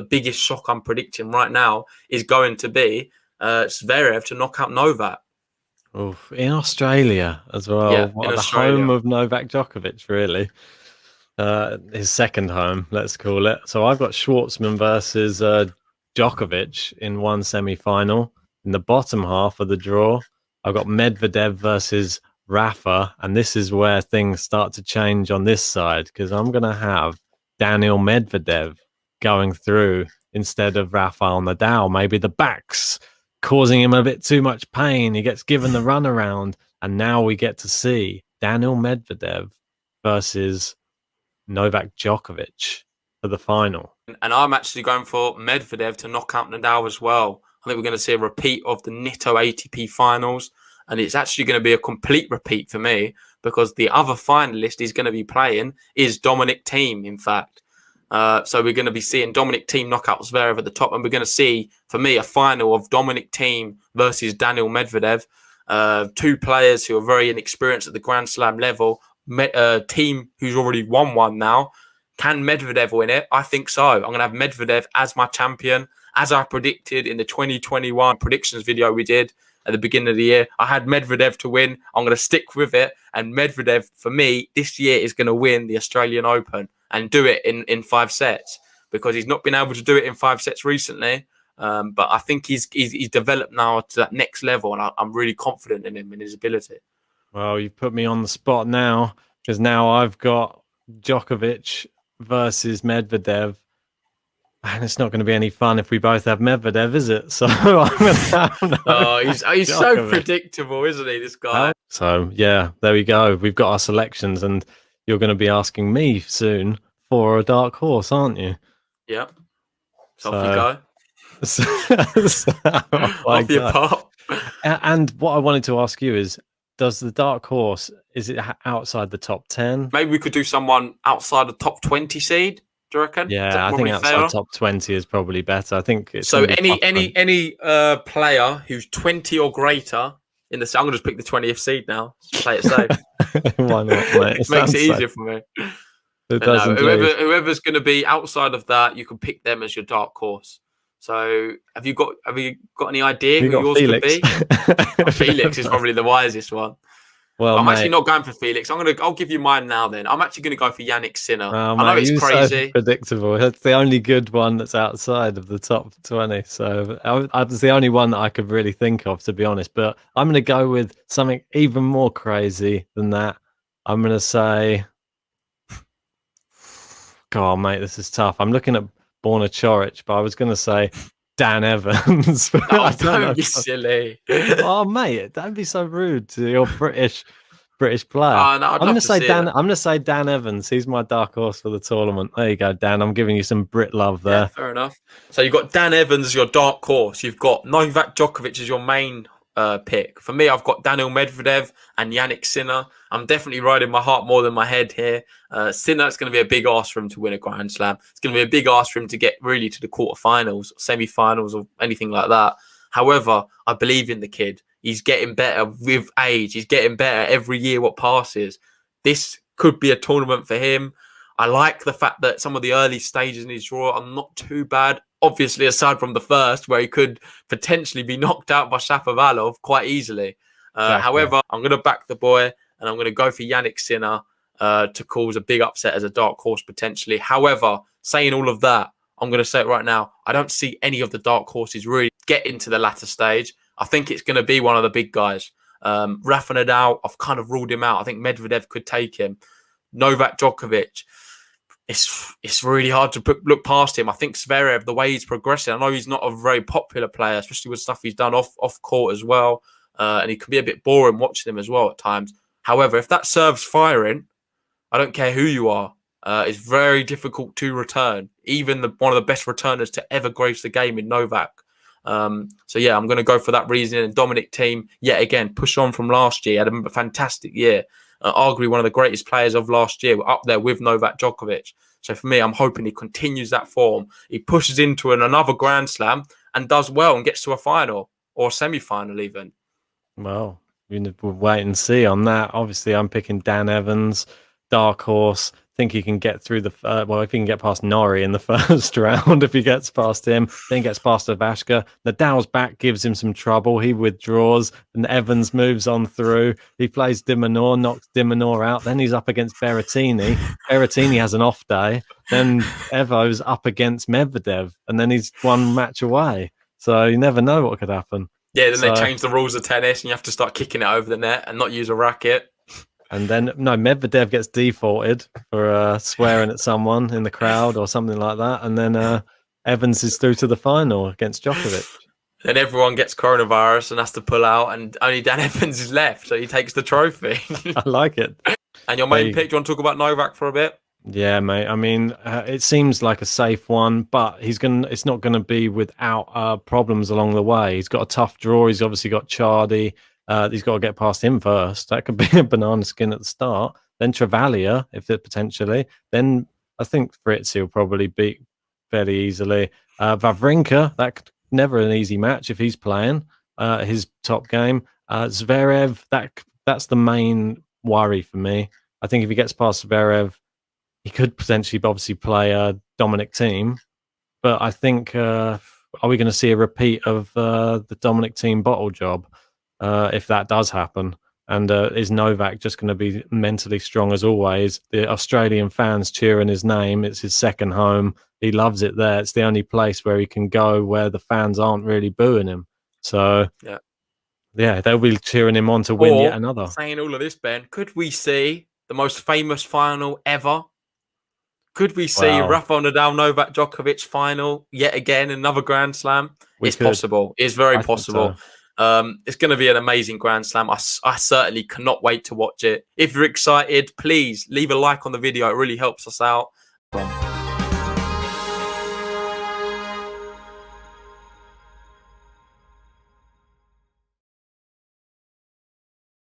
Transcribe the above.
biggest shock I'm predicting right now is going to be Zverev to knock out Novak. Oof, in Australia as well. Yeah, What, in the home Australia. of Novak Djokovic, really. His second home, let's call it. So I've got Schwartzman versus Djokovic in one semi-final. In the bottom half of the draw, I've got Medvedev versus Rafa, and this is where things start to change on this side because I'm going to have Daniel Medvedev going through instead of Rafael Nadal. Maybe the back's causing him a bit too much pain. He gets given the runaround, and now we get to see Daniel Medvedev versus Novak Djokovic for the final. And I'm actually going for Medvedev to knock out Nadal as well. I think we're going to see a repeat of the Nitto ATP finals. And it's actually going to be a complete repeat for me because the other finalist he's going to be playing is Dominic Thiem, in fact. So we're going to be seeing Dominic Thiem knock out Zverev at the top. And we're going to see, for me, a final of Dominic Thiem versus Daniel Medvedev. Two players who are very inexperienced at the Grand Slam level. Thiem, who's already won one now. Can Medvedev win it? I think so. I'm going to have Medvedev as my champion. As I predicted in the 2021 predictions video we did at the beginning of the year, I had Medvedev to win. I'm going to stick with it. And Medvedev, for me, this year is going to win the Australian Open and do it in 5 sets because he's not been able to do it in 5 sets recently. But I think he's developed now to that next level, and I'm really confident in him and his ability. Well, you've put me on the spot now because now I've got Djokovic versus Medvedev. And it's not going to be any fun if we both have Medvedev, is it? So I'm going to have he's so predictable, isn't he, this guy? So, yeah, there we go. We've got our selections, and you're going to be asking me soon for a dark horse, aren't you? Yeah. So off you go. Off you pop. And what I wanted to ask you is, does the dark horse, is it outside the top 10? Maybe we could do someone outside the top 20 seed. Do you reckon? Yeah, I think outside top 20 is probably better. I think it's so. Any player who's 20 or greater in the. I'm gonna just pick the 20th seed now. Just play it safe. Why not, mate? It makes it easier for me. Whoever's going to be outside of that, you can pick them as your dark horse. So, have you got any idea who yours could be? Felix is probably the wisest one. Well, I'm actually not going for Felix. I'll give you mine now. Then I'm actually going to go for Yannick Sinner. I know it's crazy, so predictable. That's the only good one that's outside of the top 20. So I was the only one that I could really think of, to be honest. But I'm going to go with something even more crazy than that. I'm going to say, God, mate, this is tough. I'm looking at Borna Choric, but I was going to say Dan Evans. Oh, don't be silly. Oh, mate, don't be so rude to your British player. Oh, no, I'm going to say Dan. I'm going to say Dan Evans. He's my dark horse for the tournament. There you go, Dan. I'm giving you some Brit love there. Yeah, fair enough. So you've got Dan Evans as your dark horse. You've got Novak Djokovic as your main pick. For me, I've got Daniel Medvedev and Yannick Sinner. I'm definitely riding my heart more than my head here. Sinner, it's going to be a big ask for him to win a Grand Slam. It's going to be a big ask for him to get really to the quarterfinals, semi-finals, or anything like that. However, I believe in the kid. He's getting better with age. He's getting better every year what passes. This could be a tournament for him. I like the fact that some of the early stages in his draw are not too bad. Obviously, aside from the first, where he could potentially be knocked out by Shapovalov quite easily. Exactly. However, I'm going to back the boy, and I'm going to go for Yannick Sinner to cause a big upset as a dark horse potentially. However, saying all of that, I'm going to say it right now, I don't see any of the dark horses really get into the latter stage. I think it's going to be one of the big guys. Rafa Nadal, I've kind of ruled him out. I think Medvedev could take him. Novak Djokovic, it's really hard to look past him. I think Zverev, the way he's progressing, I know he's not a very popular player, especially with stuff he's done off court as well. And he can be a bit boring watching him as well at times. However, if that serve's firing, I don't care who you are. It's very difficult to return. Even one of the best returners to ever grace the game in Novak. So yeah, I'm going to go for that reason. And Dominic Thiem, yet again, push on from last year. Had a fantastic year. Arguably one of the greatest players of last year, up there with Novak Djokovic. So for me, I'm hoping he continues that form. He pushes into another Grand Slam and does well and gets to a final or a semi-final even. Well, we'll wait and see on that. Obviously, I'm picking Dan Evans, dark horse. think he can get through the well, if he can get past Norrie in the first round, if he gets past him, then gets past Ivashka. Nadal's back gives him some trouble. He withdraws, and Evans moves on through. He plays Dimonor, knocks Dimonor out. Then he's up against Berrettini. Berrettini has an off day. Then Evo's up against Medvedev, and then he's one match away. So you never know what could happen. Yeah, then they change the rules of tennis, and you have to start kicking it over the net and not use a racket. And then, no, Medvedev gets defaulted for swearing at someone in the crowd or something like that. And then Evans is through to the final against Djokovic. Then everyone gets coronavirus and has to pull out, and only Dan Evans is left, so he takes the trophy. I like it. And your main pick, do you want to talk about Novak for a bit? Yeah, mate. I mean, it seems like a safe one, but it's not going to be without problems along the way. He's got a tough draw. He's obviously got Chardy. He's got to get past him first. That could be a banana skin at the start. Then Travaglia, if it potentially. Then I think Fritz will probably beat fairly easily. Wawrinka, never an easy match if he's playing his top game. Zverev, that's the main worry for me. I think if he gets past Zverev, he could potentially obviously play Dominic Thiem. But I think, are we going to see a repeat of the Dominic Thiem bottle job? If that does happen, and is Novak just going to be mentally strong as always? The Australian fans cheering his name. It's his second home. He loves it there. It's the only place where he can go where the fans aren't really booing him. So yeah, they'll be cheering him on to win yet another. Saying all of this, Ben, could we see the most famous final ever? Could we see Rafael Nadal Novak Djokovic final yet again, another Grand Slam? It's possible. It's very possible. It's going to be an amazing Grand Slam. I certainly cannot wait to watch it. If you're excited, please leave a like on the video. It really helps us out.